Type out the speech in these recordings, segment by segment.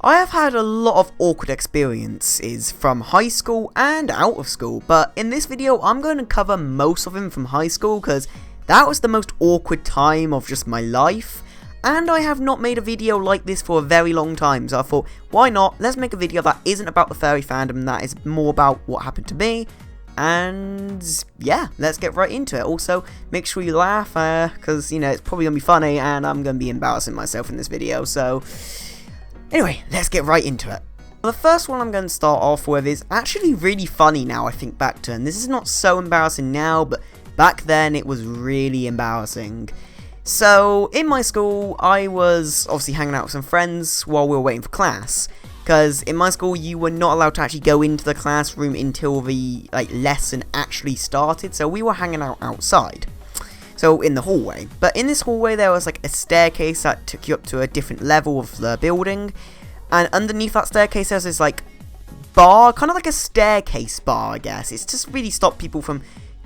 I have had a lot of awkward experiences from high school and out of school, but in this video I'm going to cover most of them from high school because that was the most awkward time of just my life, and I have not made a video like this for a very long time, so I thought, why not, let's make a video that isn't about the furry fandom, that is more about what happened to me. And yeah, let's get right into it. Also, make sure you laugh, because, you know, it's probably going to be funny, and I'm going to be embarrassing myself in this video, so anyway, let's get right into it. The first one I'm going to start off with is actually really funny now I think back to, and this is not so embarrassing now, but back then it was really embarrassing. So, in my school, I was obviously hanging out with some friends while we were waiting for class. Because in my school, you were not allowed to actually go into the classroom until the lesson actually started. So we were hanging out outside. So in the hallway. But in this hallway, there was like a staircase that took you up to a different level of the building. And underneath that staircase, there's this like bar, kind of like a staircase bar, I guess. It's just really stopped people from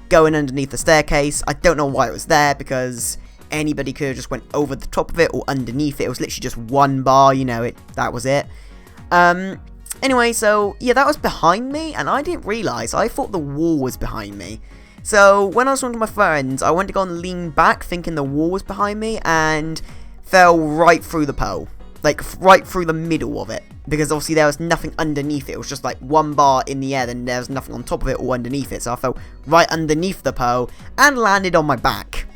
going underneath the staircase. I don't know why it was there, because anybody could have just went over the top of it or underneath it. It was literally just one bar, you know, that was it. Anyway, so, yeah, that was behind me, and I didn't realise, I thought the wall was behind me. So, when I was talking to my friends, I went to go and lean back, thinking the wall was behind me, and fell right through the pole. Like, right through the middle of it. Because, obviously, there was nothing underneath it. It was just, like, one bar in the air, and there was nothing on top of it or underneath it. So, I fell right underneath the pole, and landed on my back.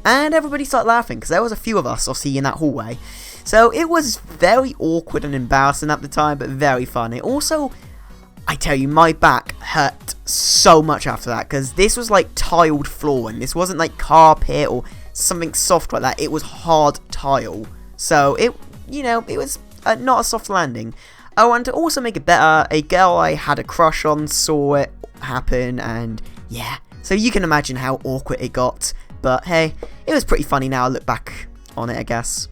And everybody started laughing, because there was a few of us, obviously, in that hallway. So it was very awkward and embarrassing at the time, but very funny. Also, I tell you, my back hurt so much after that, because this was like tiled flooring. This wasn't like carpet or something soft like that. It was hard tile. So it, you know, it was not a soft landing. Oh, and to also make it better, a girl I had a crush on saw it happen, and yeah. So you can imagine how awkward it got. But hey, it was pretty funny now I look back on it, I guess.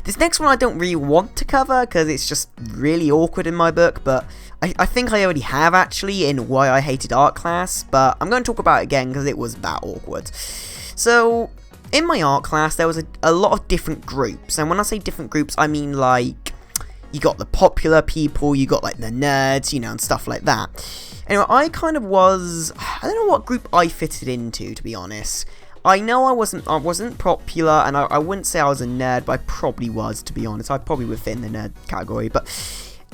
This next one I don't really want to cover because it's just really awkward in my book, but I think I already have actually in Why I Hated Art Class, but I'm going to talk about it again because it was that awkward. So, in my art class there was a lot of different groups, and when I say different groups I mean like, you got the popular people, you got like the nerds, you know, and stuff like that. Anyway, I kind of was, I don't know what group I fitted into, to be honest. I know I wasn't popular, and I wouldn't say I was a nerd, but I probably was, to be honest. I probably would fit in the nerd category, but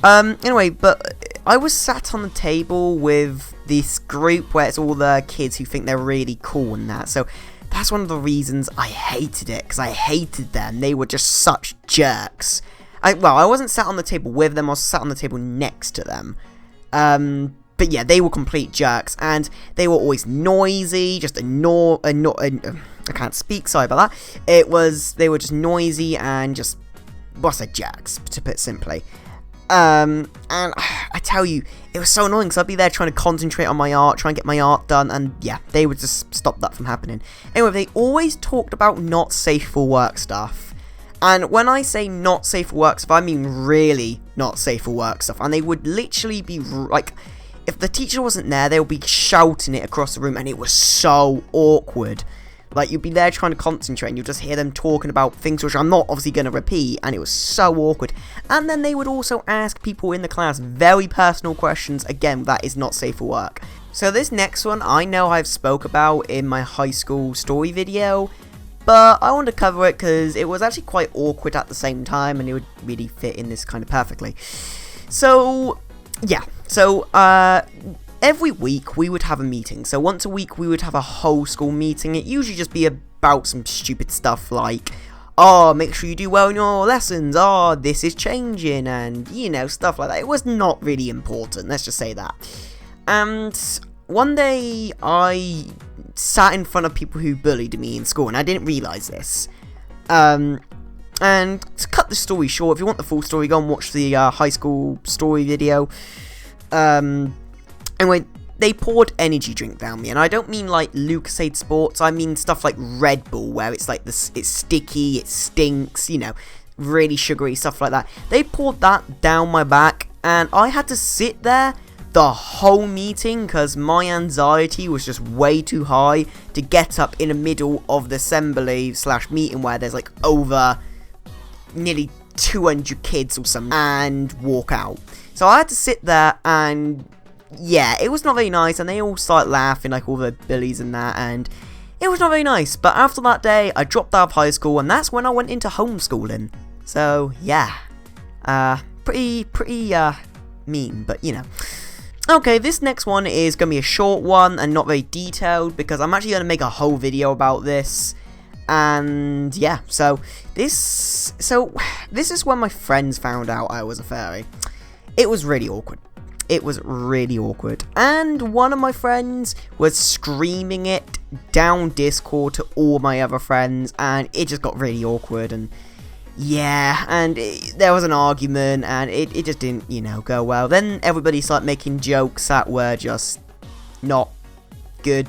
anyway, but I was sat on the table with this group where it's all the kids who think they're really cool and that, so that's one of the reasons I hated it, because I hated them. They were just such jerks. Well, I wasn't sat on the table with them, I was sat on the table next to them. But yeah, they were complete jerks, and they were always noisy, just I can't speak, sorry about that. They were just noisy and just, what's a jerks, to put it simply. And I tell you, it was so annoying, because I'd be there trying to concentrate on my art, try and get my art done, and yeah, they would just stop that from happening. Anyway, they always talked about not safe for work stuff. And when I say not safe for work stuff, I mean really not safe for work stuff. And they would literally be like, if the teacher wasn't there, they would be shouting it across the room, and it was so awkward. Like, you'd be there trying to concentrate, and you'd just hear them talking about things which I'm not obviously going to repeat, and it was so awkward. And then they would also ask people in the class very personal questions. Again, that is not safe for work. So this next one, I know I've spoke about in my high school story video, but I want to cover it because it was actually quite awkward at the same time, and it would really fit in this kind of perfectly. So, yeah. So, every week we would have a meeting. So once a week we would have a whole school meeting. It usually just be about some stupid stuff like, oh, make sure you do well in your lessons, oh, this is changing, and, you know, stuff like that. It was not really important, let's just say that. And one day I sat in front of people who bullied me in school, and I didn't realise this. And to cut the story short, if you want the full story, go and watch the high school story video. Anyway, they poured energy drink down me, and I don't mean like Lucasade Sports, I mean stuff like Red Bull, where it's like this, it's sticky, it stinks, you know, really sugary stuff like that. They poured that down my back, and I had to sit there the whole meeting because my anxiety was just way too high to get up in the middle of the assembly / meeting where there's like over nearly 200 kids or something and walk out. So I had to sit there, and yeah, it was not very nice, and they all started laughing, like all the bullies and that, and it was not very nice. But after that day, I dropped out of high school, and that's when I went into homeschooling. So yeah, pretty mean, but you know. Okay, this next one is going to be a short one and not very detailed, because I'm actually going to make a whole video about this. And yeah, so this is when my friends found out I was a furry. It was really awkward. It was really awkward. And one of my friends was screaming it down Discord to all my other friends, and it just got really awkward. And yeah, and there was an argument, and it just didn't, you know, go well. Then everybody started making jokes that were just not good,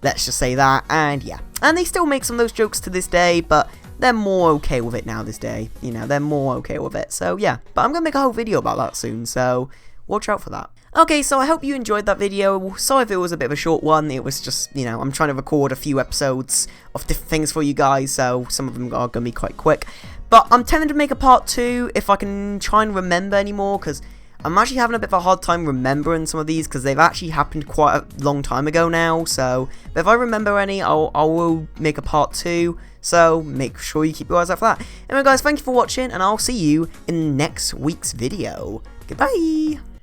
let's just say that. And yeah, and they still make some of those jokes to this day, but they're more okay with it now this day. You know, they're more okay with it. So yeah, but I'm gonna make a whole video about that soon, so watch out for that. Okay, so I hope you enjoyed that video. Sorry if it was a bit of a short one. It was just, you know, I'm trying to record a few episodes of different things for you guys, so some of them are gonna be quite quick. But I'm tempted to make a part 2 if I can try and remember anymore, because I'm actually having a bit of a hard time remembering some of these, because they've actually happened quite a long time ago now. So, but if I remember any, I will make a part 2. So make sure you keep your eyes out for that. Anyway guys, thank you for watching, and I'll see you in next week's video. Goodbye!